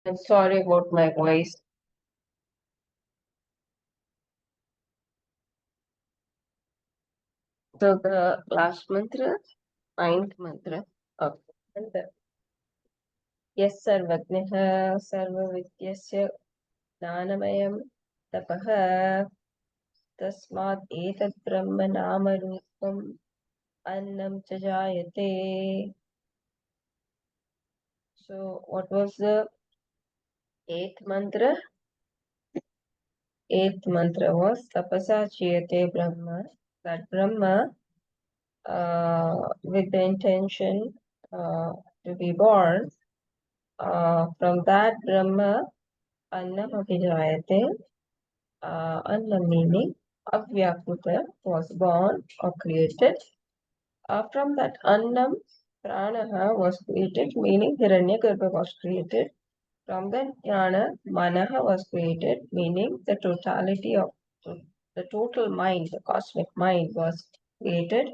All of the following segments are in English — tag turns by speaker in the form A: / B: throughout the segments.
A: I'm sorry about my voice. So the last mantra, ninth mantra of the Yes Sarvagnaha Sarvavidyasya Jnanamayam Tapaha Tasmat Etat Brahma Nama Rupam Annam Chajayate. So what was the eighth mantra? Eighth mantra was Tapasa Chiyate Brahma. That Brahma, with the intention to be born, from that Brahma, Annam Abhijayate, Annam meaning Avyakruta was born or created. From that Annam, Pranaha was created, meaning Hiranyagarbha was created. From that Jnana, Manaha was created, meaning the totality of the total mind, the cosmic mind was created.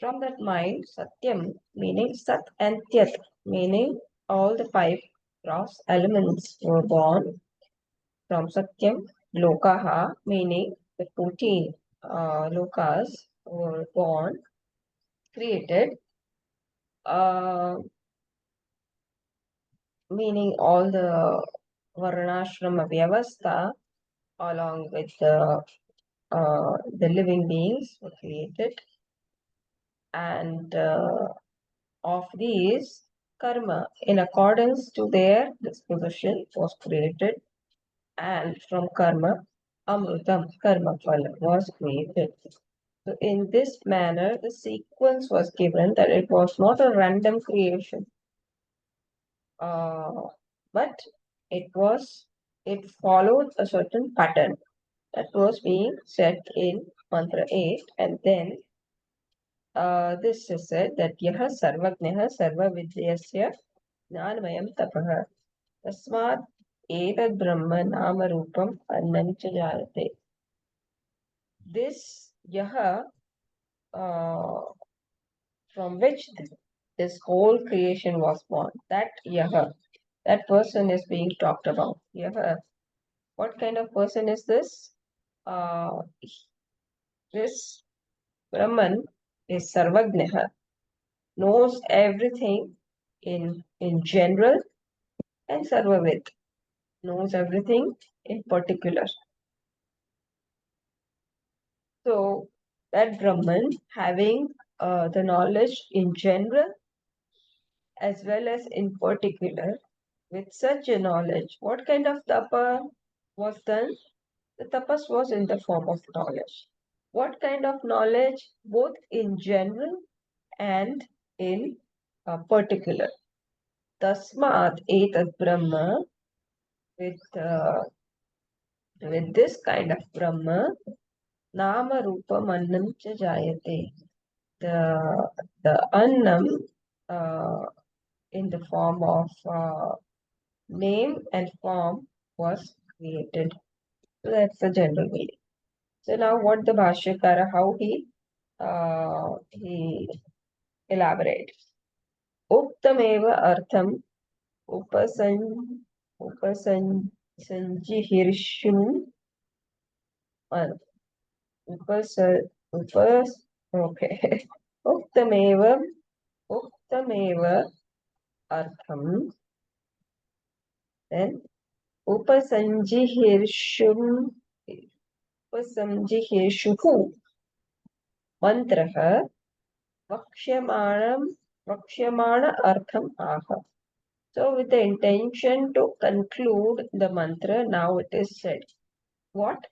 A: From that mind, Satyam, meaning Sat and Tyat, meaning all the five gross elements were born. From Satyam, Lokaha, meaning the 14 lokas were born, created, uh, meaning all the Varnashrama Vyavastha along with the living beings were created. And of these, karma, in accordance to their disposition, was created. And from karma, amrutam, karma phala, was created. So in this manner, the sequence was given that it was not a random creation, but it followed a certain pattern that was being set in mantra 8, and then this is said that yaha sarvagnaha sarva vidyasya jnanamayam tapaha tasmat etad brahma nama rupam annam cha jayate. This yaha, from which this whole creation was born, that yaha, that person is being talked about. Yaha, what kind of person is this? Uh, this Brahman is sarvagnaha, knows everything in general, and sarvavid, knows everything in particular. So that Brahman, having the knowledge in general as well as in particular, with such a knowledge, what kind of tapa was done? The tapas was in the form of knowledge. What kind of knowledge? Both in general and in particular. Tasmat etat Brahma, with this kind of Brahma, Nama Rupa Annam cha Jayate. The Annam in the form of name and form was created. So that's the general meaning. So now what the Bhashyakara, how he elaborates. Uktameva artham upasan upasan sanjihirshum upas upas okay. Uktameva uktameva artham, then upasanjihirshum upasanjihirshuhu mantraha vakshyamana artham aha. So with the intention to conclude the mantra, now it is said. What?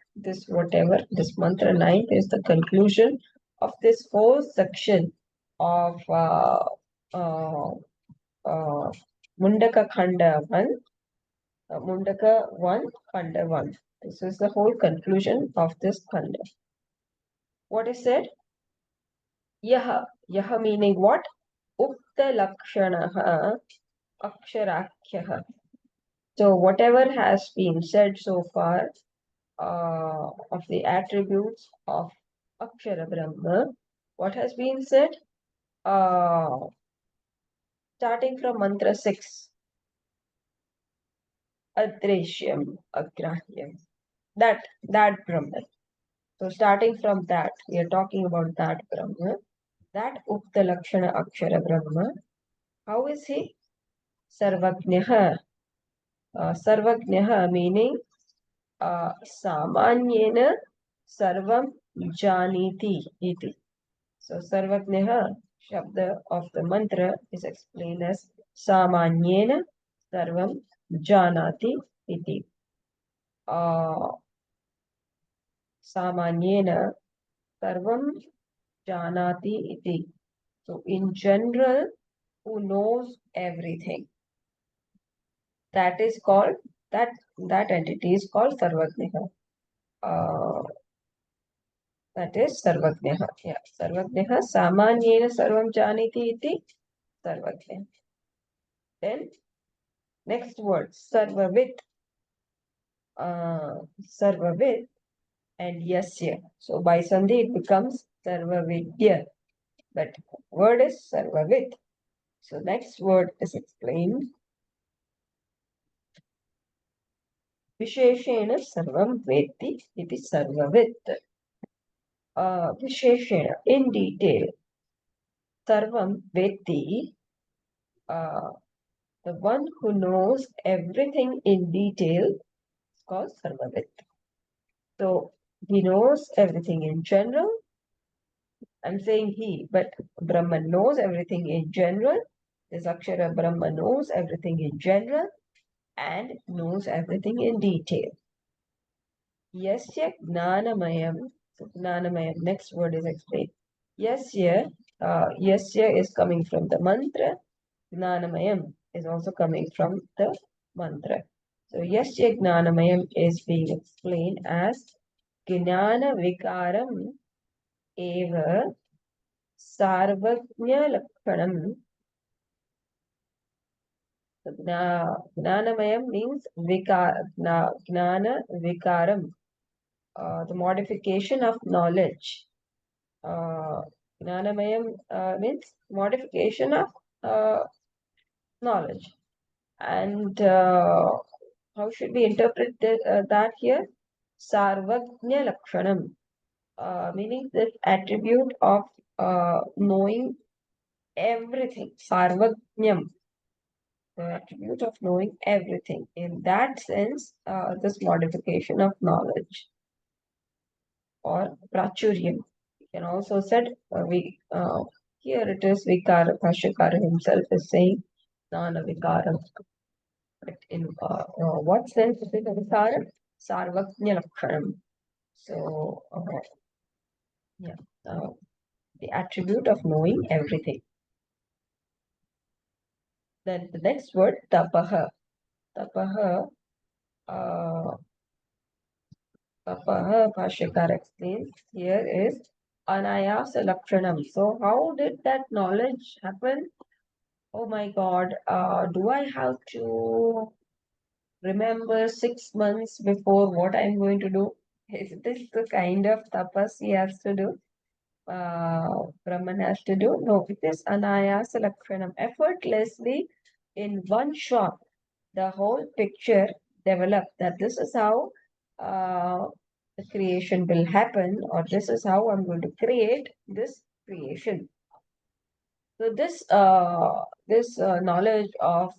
A: Whatever, this mantra 9 is the conclusion of this whole section of Mundaka Khanda 1, Mundaka 1, Khanda 1. This is the whole conclusion of this Khanda. What is said? Yaha meaning what? Ukta Lakshanaha Aksharakhyaha. So whatever has been said so far of the attributes of Akshara Brahma, what has been said? Starting from mantra 6. adreshyam, agrahyam. That Brahman. So starting from that, we are talking about that Brahma, that Ukta Lakshana Akshara Brahma. How is he? Sarvajnaha. Sarvajnaha meaning Samanyena Sarvam Janiti iti. So Sarvajnaha, Shabda of the mantra is explained as Samanyena Sarvam Janati iti. Samanyena Sarvam Janati iti. So in general, who knows everything. That is called, that entity is called Sarvajnaha. That is Sarvajnaha. Yeah, Sarvajnaha. Samanyena Sarvam Janiti iti Sarvajnaha. Then next word, Sarvavit. Sarvavit and Yasya. So by Sandhi it becomes Sarvavidya. But word is Sarvavit. So next word is explained. Visheshena Sarvam Veti iti Sarvavit. Visheshena, in detail. Sarvam Veti, the one who knows everything in detail is called Sarvavit. So he knows everything in general. I'm saying he, but Brahman knows everything in general. This Akshara Brahma knows everything in general and knows everything in detail. Yasya Gnanamayam. So Gnanamayam, next word is explained. Yasya, Yasya is coming from the mantra. Gnanamayam is also coming from the mantra. So Yasya Gnanamayam is being explained as Gnana Vikaram Eva Sarvajna Lakshanam. Gnanamayam means Gnana Vikaram, the modification of knowledge. Gnanamayam means modification of knowledge. And how should we interpret that here? Sarvajna Lakshanam, meaning the attribute of knowing everything. Sarvajnam, the attribute of knowing everything. In that sense, this modification of knowledge or prachuryam. We can also said here it is Vikara, Bhashyakara himself is saying Nana Vikaram. But in what sense is it a Vikara? Sarvajna Lakshanam. So, yeah, the attribute of knowing everything. Then the next word, tapaha. Tapaha, tapaha, Bhashyakar explains, here is anayasa lakshanam. So how did that knowledge happen? Oh my God, do I have to remember 6 months before what I'm going to do? Is this the kind of tapas he has to do? Brahman has to do? No, it is anayasa lakshanam. Effortlessly, in one shot, the whole picture developed that this is how the creation will happen, or this is how I'm going to create this creation. So this knowledge of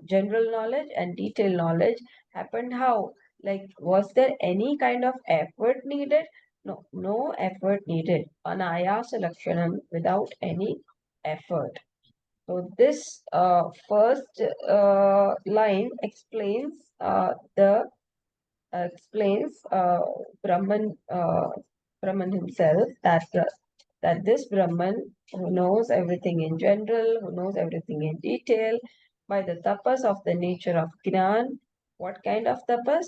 A: general knowledge and detailed knowledge happened how? Like, was there any kind of effort needed? No, no effort needed. Anayasa lakshanam, without any effort. So this first line explains the explains Brahman himself that this Brahman who knows everything in general, who knows everything in detail, by the tapas of the nature of Gnan. What kind of tapas?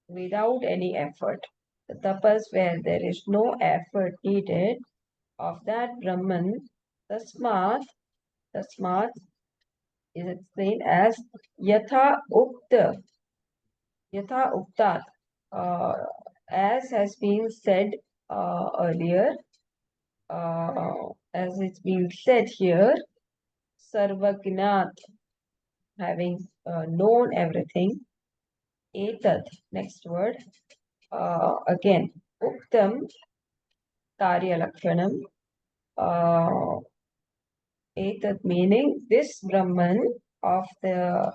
A: Without any effort. The tapas where there is no effort needed of that Brahman, tasmat is explained as Yatha Ukta. Yatha Uktat. As has been said earlier, as it's been said here, Sarvagnat, having known everything, Etad, next word. Again, Uktam Karyalakshanam. Etad meaning this Brahman of the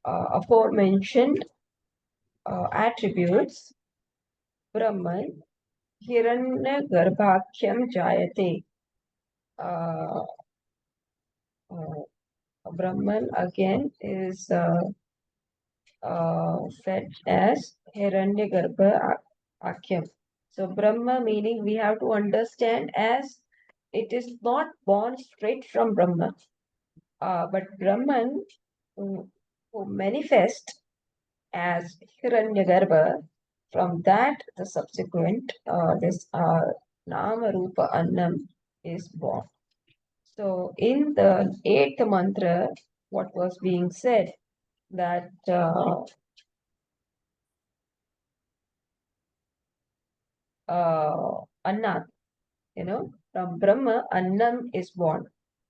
A: aforementioned attributes, Brahman, Hiranya Garbhakhyam Jayate. Brahman again is said as Hiranyagarbha Akhyam. So Brahma meaning we have to understand as it is not born straight from Brahma, but Brahman who manifest as Hiranyagarbha. From that, the subsequent this Nama Rupa Annam is born. So in the eighth mantra, what was being said that Anna, from Brahma, Annam is born.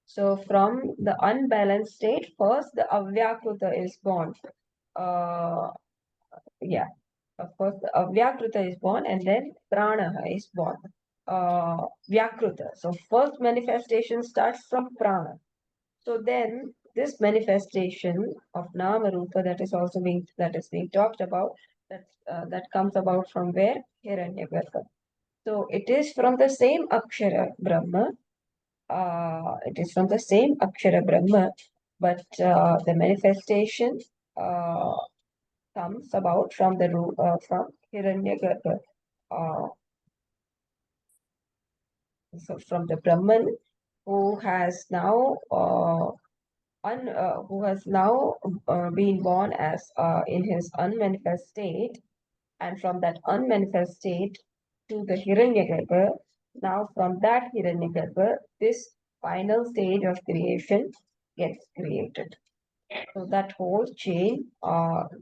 A: So from the unbalanced state, first the Avyakruta is born. Yeah, of course, the Avyakruta is born and then Prana is born. Vyakruta. So first manifestation starts from Prana. So then this manifestation of Nama Rupa that is being talked about, that comes about from where? Hiranyagarbha. So it is from the same Akshara Brahma. It is from the same Akshara Brahma, but the manifestation comes about from from Hiranyagarbha. So from the Brahman who has now been born as in his unmanifest state, and from that unmanifest state to the Hiranyagarbha. Now from that Hiranyagarbha, this final stage of creation gets created. So that whole chain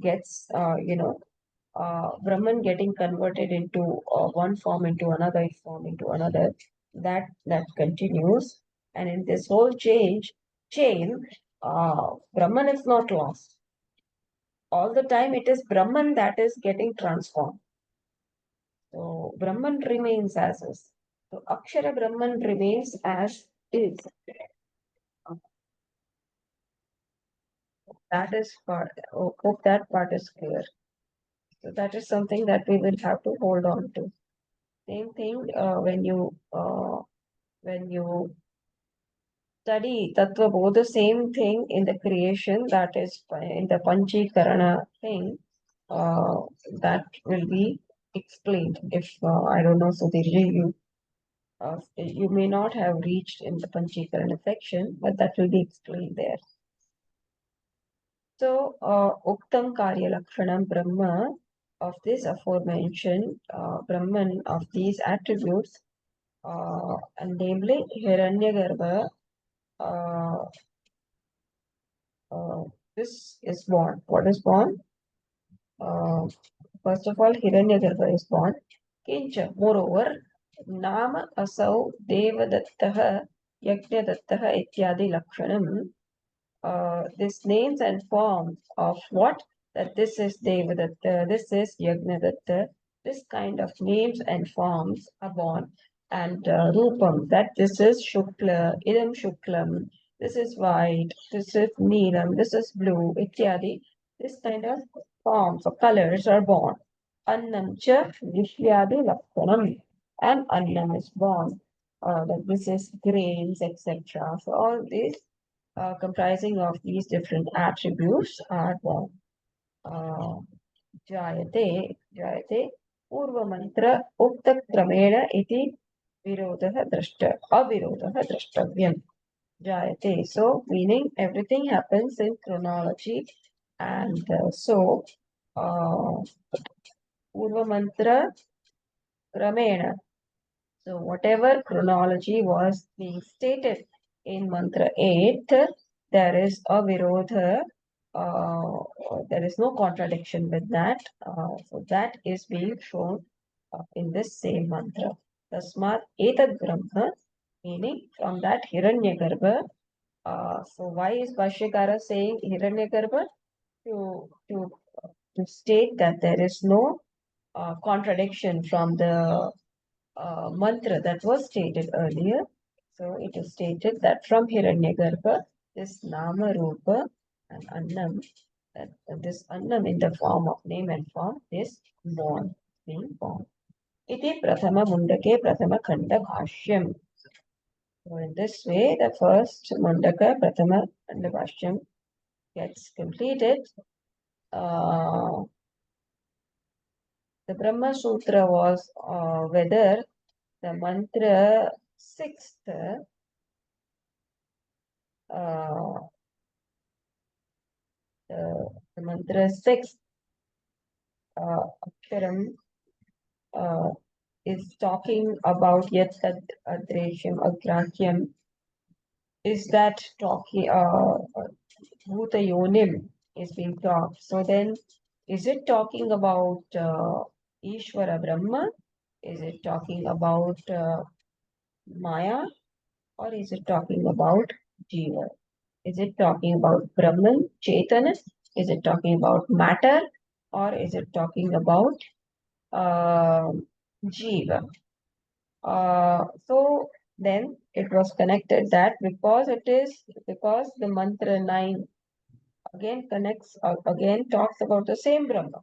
A: gets, Brahman getting converted into one form into another form into another. That continues, and in this whole chain, Brahman is not lost. All the time, it is Brahman that is getting transformed. So Brahman remains as is. So Akshara Brahman remains as is. That is part. Hope that part is clear. So that is something that we will have to hold on to. Same thing when you study Tattva Bodha, the same thing in the creation, that is in the Panchikarana thing, uh, that will be explained. If I don't know, so you may not have reached in the Panchikarana section, but that will be explained there. So, Uktam Karya Lakshanam Brahma, of this aforementioned Brahman of these attributes, and namely Hiranyagarbha, uh, uh, this is born. What is born? First of all, Hiranyagarbha is born. Kincha, moreover, Nama Asau Devadattaha Yajnadattaha Ityadi Lakshanam. These names and forms of what? That this is Devadatta, this is Yajnadatta, this kind of names and forms are born. And Rupam, that this is Shukla, Idam Shuklam, this is white, this is Neelam, this is blue, Ityadi. This kind of forms or colors are born. Annam cha Vishyadi Lakshanam. And Annam is born. That this is grains, etc. So all these comprising of these different attributes are the jayate purva mantra ukta kramena iti avirodha drashtavyam jayate. So meaning everything happens in chronology, and purva mantra kramena. So whatever chronology was being stated in mantra 8, there is a virodha, there is no contradiction with that. So that is being shown in this same mantra. Tasmat etad brahma, meaning from that Hiranyagarbha. So why is Bhashyakara saying Hiranyagarbha? To to state that there is no contradiction from the mantra that was stated earlier. So it is stated that from Hiranyagarbha, this Nama Rupa and Annam, that this Annam in the form of name and form is born, being born. Iti Prathama Mundake Prathama Khanda Bhashyam. So in this way, the first Mundaka Prathama Khanda Bhashyam gets completed. The Brahma Sutra was whether the mantra sixth, the mantra sixth Aksharam is talking about Yat Tad Adreshyam Agrahyam. Is that talking Bhuta Yonim is being talked? So then, is it talking about Ishvara Brahma? Is it talking about Maya? Or is it talking about Jiva? Is it talking about Brahman, Chaitanya? Is it talking about matter? Or is it talking about Jiva? So then it was connected that because the mantra 9 again connects, again talks about the same Brahma,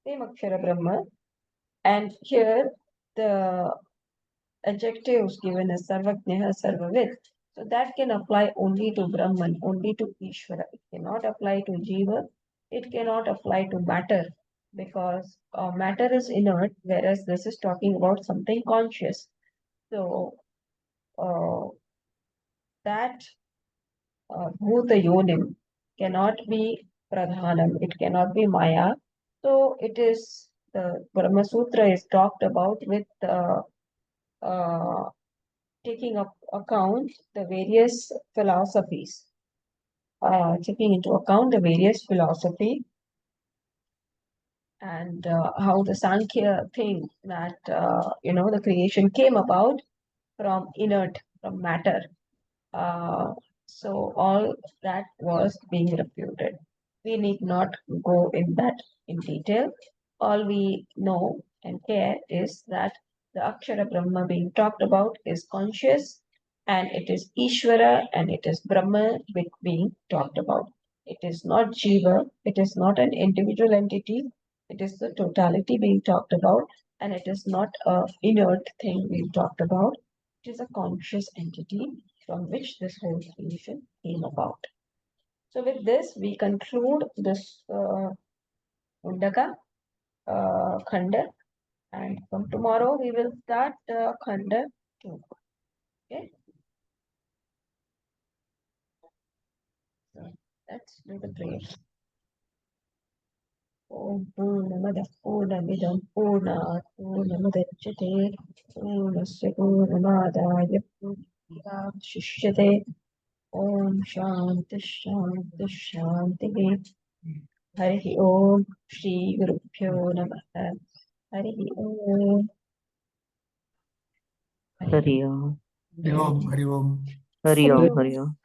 A: same Akshara Brahma, and here the adjectives given as Sarvajnaha, Sarvavid. So that can apply only to Brahman, only to Ishvara. It cannot apply to Jiva. It cannot apply to matter because matter is inert, whereas this is talking about something conscious. So that Bhuta Yonim cannot be Pradhanam. It cannot be Maya. So it is the Brahma Sutra is talked about with taking up account the various philosophies, taking into account the various philosophy and how the Sankhya think that the creation came about from inert, from matter. So all that was being refuted. We need not go in that in detail. All we know and care is that the Akshara Brahma being talked about is conscious and it is Ishvara and it is Brahma being talked about. It is not Jiva, it is not an individual entity, it is the totality being talked about and it is not a inert thing being talked about. It is a conscious entity from which this whole creation came about. So with this, we conclude this Mundaka Khanda, and from tomorrow we will start Khanda 2. Okay, so let's do the prayer. Om Purnamada Purnamidam Purnat Purnamudachyate Purnasya Purnamadaya Purnameva Shishyate. Om Shanti Shanti Shanti. Hari Om Shri Gurubhyo Namaha. Hari Om.
B: Hari Om.
C: Hari Om. Hari Om.
B: Hari Om. Hari Om.